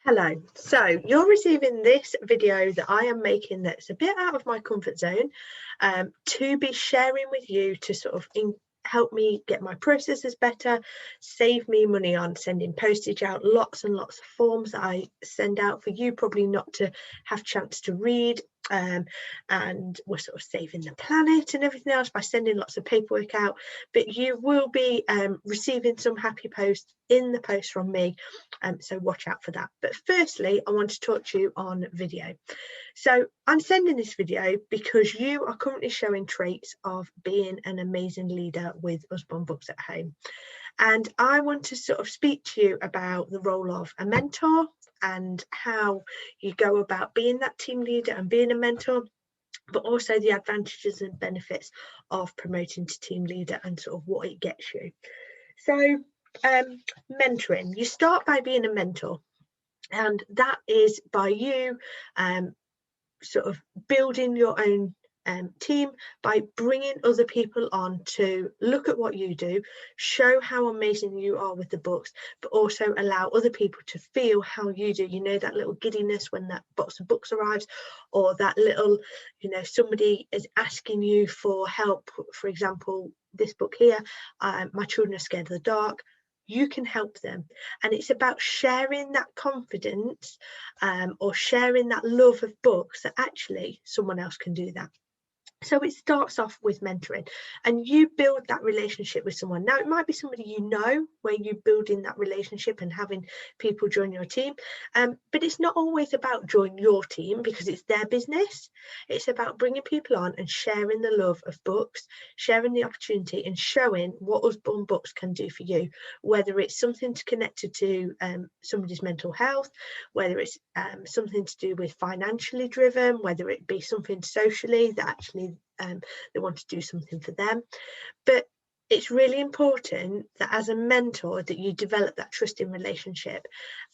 Hello, so you're receiving this video that I am making that's a bit out of my comfort zone to be sharing with you to sort of help me get my processes better, save me money on sending postage out, lots and lots of forms that I send out for you probably not to have chance to read. And we're sort of saving the planet and everything else by sending lots of paperwork out, but you will be receiving some happy posts in the post from me, so watch out for that. But firstly, I want to talk to you on video. So I'm sending this video because you are currently showing traits of being an amazing leader with Usborne Books at Home, and I want to sort of speak to you about the role of a mentor and how you go about being that team leader and being a mentor, but also the advantages and benefits of promoting to team leader and sort of what it gets you. So mentoring, you start by being a mentor, and that is by you sort of building your own team by bringing other people on to look at what you do, show how amazing you are with the books, but also allow other people to feel how you do. You know, that little giddiness when that box of books arrives, or that little, you know, somebody is asking you for help. For example, this book here, My Children Are Scared of the Dark. You can help them, and it's about sharing that confidence or sharing that love of books that actually someone else can do that. So it starts off with mentoring, and you build that relationship with someone. Now, it might be somebody you know, where you're building that relationship and having people join your team, but it's not always about joining your team because it's their business. It's about bringing people on and sharing the love of books, sharing the opportunity and showing what Usborne Books can do for you, whether it's something connected to somebody's mental health, whether it's something to do with financially driven, whether it be something socially that actually they want to do something for them. But it's really important that as a mentor that you develop that trusting relationship,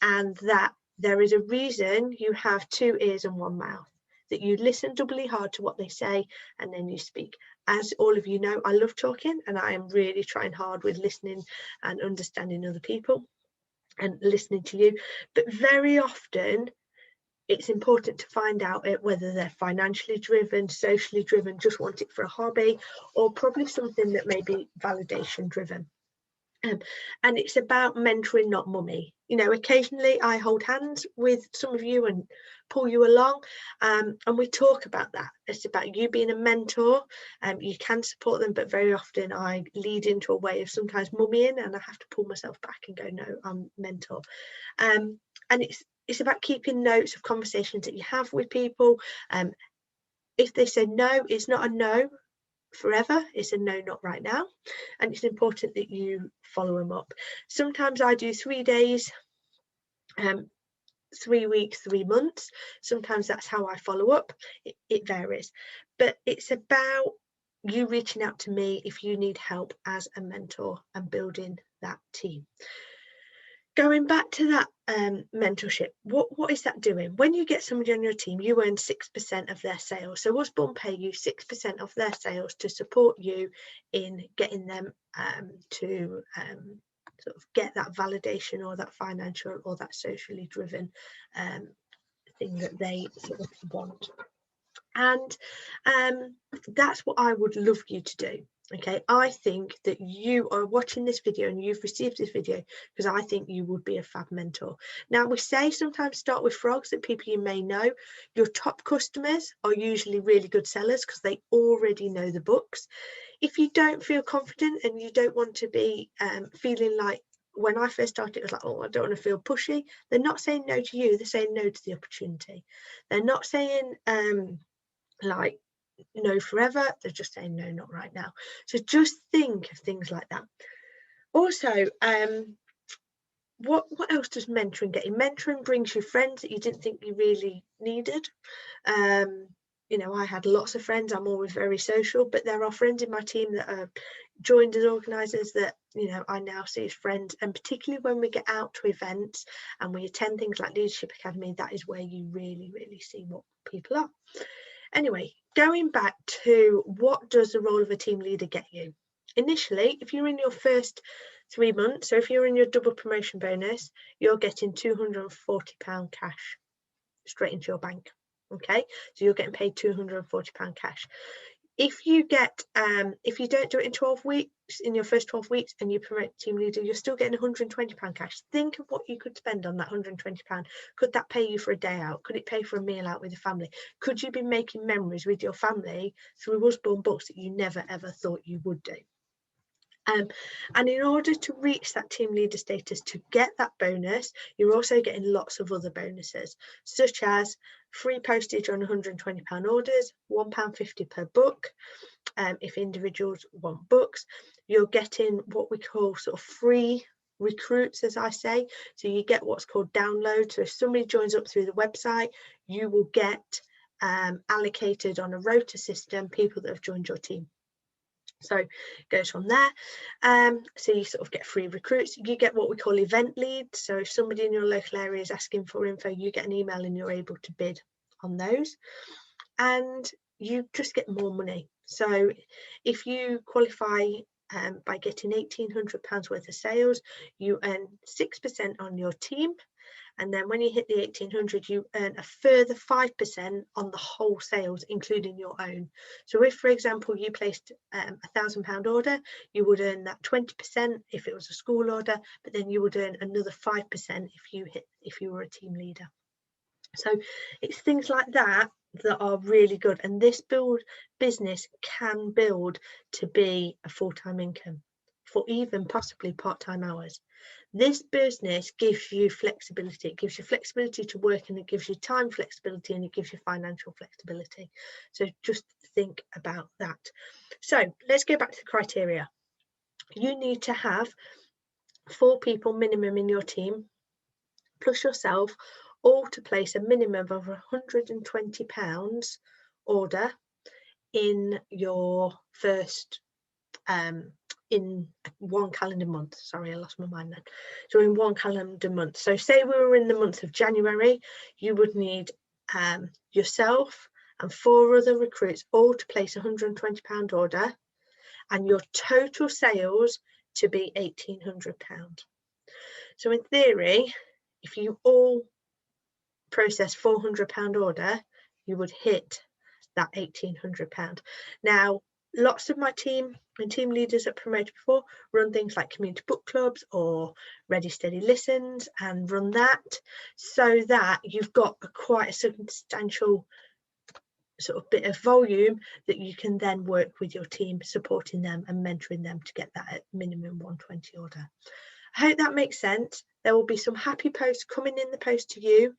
and that there is a reason you have 2 ears and 1 mouth, that you listen doubly hard to what they say and then you speak. As all of you know, I love talking, and I am really trying hard with listening and understanding other people and listening to you, but very often it's important to find out whether they're financially driven, socially driven, just want it for a hobby, or probably something that may be validation driven. And it's about mentoring, not mummy. You know, occasionally I hold hands with some of you and pull you along, and we talk about that. It's about you being a mentor. You can support them, but very often I lead into a way of sometimes mummying, and I have to pull myself back and go, no, I'm mentor. And it's about keeping notes of conversations that you have with people. If they say no, it's not a no forever, it's a no, not right now, and it's important that you follow them up. Sometimes I do 3 days, 3 weeks, 3 months. Sometimes that's how I follow up. It varies, but it's about you reaching out to me if you need help as a mentor and building that team. Going back to that mentorship, what is that doing? When you get somebody on your team, you earn 6% of their sales. So Usborne pay you 6% of their sales to support you in getting them to sort of get that validation or that financial or that socially driven thing that they sort of want. And that's what I would love you to do. Okay, I think that you are watching this video and you've received this video because I think you would be a fab mentor. Now, we say sometimes start with frogs, that people you may know. Your top customers are usually really good sellers because they already know the books. If you don't feel confident and you don't want to be feeling like, when I first started, it was like, oh, I don't want to feel pushy. They're not saying no to you, they're saying no to the opportunity. They're not saying like no forever, they're just saying no, not right now. So just think of things like that. Also, what else does mentoring get you? Mentoring brings you friends that you didn't think you really needed. You know, I had lots of friends, I'm always very social, but there are friends in my team that are joined as organisers that, you know, I now see as friends. And particularly when we get out to events and we attend things like Leadership Academy, that is where you really see what people are. Anyway, going back to what does the role of a team leader get you? Initially, if you're in your first 3 months. So if you're in your double promotion bonus, you're getting £240 cash straight into your bank. Okay, so you're getting paid £240 cash. If you get if you don't do it in 12 weeks, in your first 12 weeks, and you promote team leader, you're still getting £120 cash. Think of what you could spend on that £120. Could that pay you for a day out? Could it pay for a meal out with your family? Could you be making memories with your family through Usborne books that you never ever thought you would do? And in order to reach that team leader status, to get that bonus, you're also getting lots of other bonuses, such as free postage on £120 orders, £1.50 per book. If individuals want books, you're getting what we call sort of free recruits, as I say. So you get what's called download. So if somebody joins up through the website, you will get allocated on a rota system people that have joined your team. So it goes from there. So you sort of get free recruits. You get what we call event leads. So if somebody in your local area is asking for info, you get an email and you're able to bid on those. And you just get more money. So if you qualify by getting £1,800 worth of sales, you earn 6% on your team. And then when you hit the 1,800, you earn a further 5% on the whole sales, including your own. So if, for example, you placed £1,000 order, you would earn that 20% if it was a school order, but then you would earn another 5% if you were a team leader. So it's things like that that are really good. And this business can build to be a full-time income for even possibly part-time hours. This business gives you flexibility. It gives you flexibility to work, and it gives you time flexibility, and it gives you financial flexibility. So just think about that. So let's go back to the criteria. You need to have 4 people minimum in your team, plus yourself, all to place a minimum of £120 order in your first in one calendar month. Sorry, I lost my mind then. So in one calendar month. So say we were in the month of January, you would need yourself and 4 other recruits all to place a £120 order, and your total sales to be £1,800. So in theory, if you all process £400 order, you would hit that £1,800. Now, lots of my team and team leaders that promoted before run things like community book clubs or Ready Steady Listens, and run that so that you've got quite a substantial sort of bit of volume that you can then work with your team, supporting them and mentoring them to get that at minimum 120 order. I hope that makes sense. There will be some happy posts coming in the post to you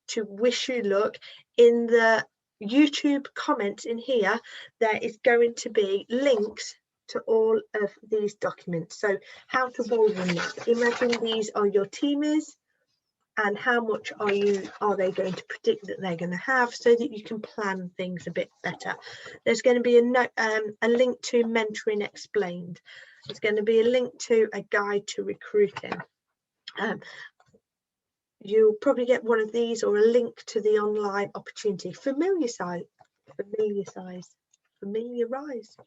to wish you luck. In the YouTube comments in here, there is going to be links to all of these documents. So how to volume that. Imagine these are your teamers, and how much are they going to predict that they're going to have, so that you can plan things a bit better. There's going to be a link to Mentoring Explained. There's going to be a link to a guide to recruiting. You'll probably get one of these, or a link to the online opportunity. Familiarize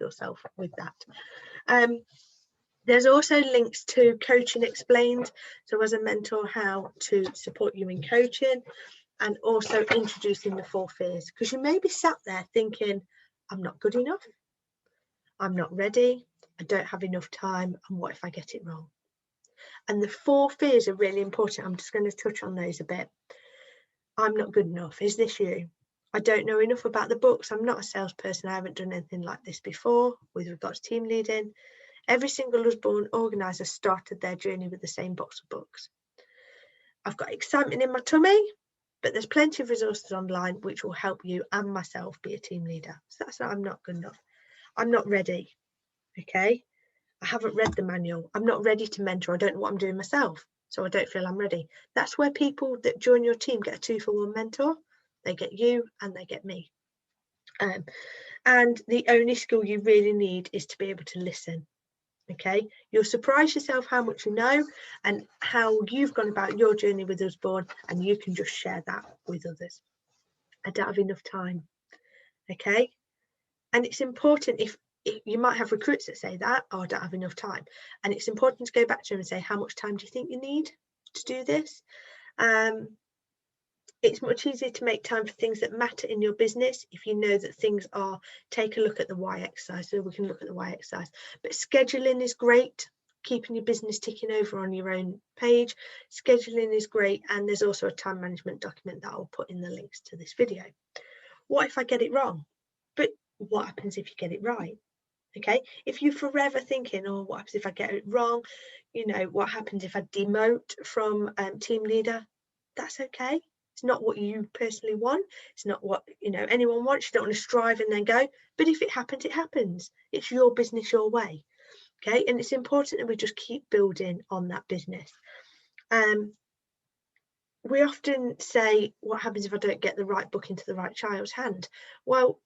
yourself with that. There's also links to Coaching Explained, so as a mentor, how to support you in coaching, and also introducing the 4 fears, because you may be sat there thinking, I'm not good enough, I'm not ready, I don't have enough time, and what if I get it wrong? And the 4 fears are really important. I'm just going to touch on those a bit. I'm not good enough. Is this you? I don't know enough about the books. I'm not a salesperson. I haven't done anything like this before with regards to team leading. Every single Usborne organiser started their journey with the same box of books. I've got excitement in my tummy, but there's plenty of resources online which will help you and myself be a team leader. So that's not, I'm not good enough. I'm not ready. Okay. I haven't read the manual. I'm not ready to mentor. I don't know what I'm doing myself, so I don't feel I'm ready. That's where people that join your team get a 2-for-1 mentor. They get you and they get me. And the only skill you really need is to be able to listen. Okay, you'll surprise yourself how much you know and how you've gone about your journey with Usborne, and you can just share that with others. I don't have enough time. Okay, and it's important, You might have recruits that say that, oh, I don't have enough time. And it's important to go back to them and say, how much time do you think you need to do this? It's much easier to make time for things that matter in your business if you know that things are, take a look at the why exercise. So we can look at the why exercise. But scheduling is great. Keeping your business ticking over on your own page. Scheduling is great. And there's also a time management document that I'll put in the links to this video. What if I get it wrong? But what happens if you get it right? Okay, if you're forever thinking, oh, what happens if I get it wrong? You know, what happens if I demote from team leader? That's okay. It's not what you personally want. It's not what, you know, anyone wants. You don't want to strive and then go. But if it happens, it happens. It's your business, your way. Okay, and it's important that we just keep building on that business. We often say, what happens if I don't get the right book into the right child's hand? Well,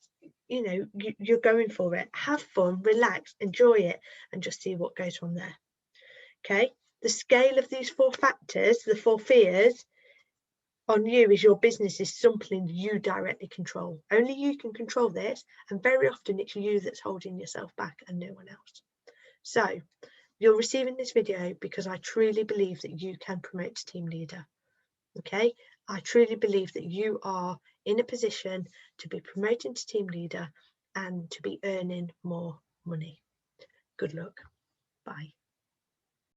you know, you're going for it. Have fun, relax, enjoy it, and just see what goes from there. Okay, the scale of these 4 factors, the 4 fears on you is your business is something you directly control. Only you can control this, and very often it's you that's holding yourself back and no one else. So you're receiving this video because I truly believe that you can promote to team leader. Okay, I truly believe that you are in a position to be promoted to team leader and to be earning more money. Good luck. Bye.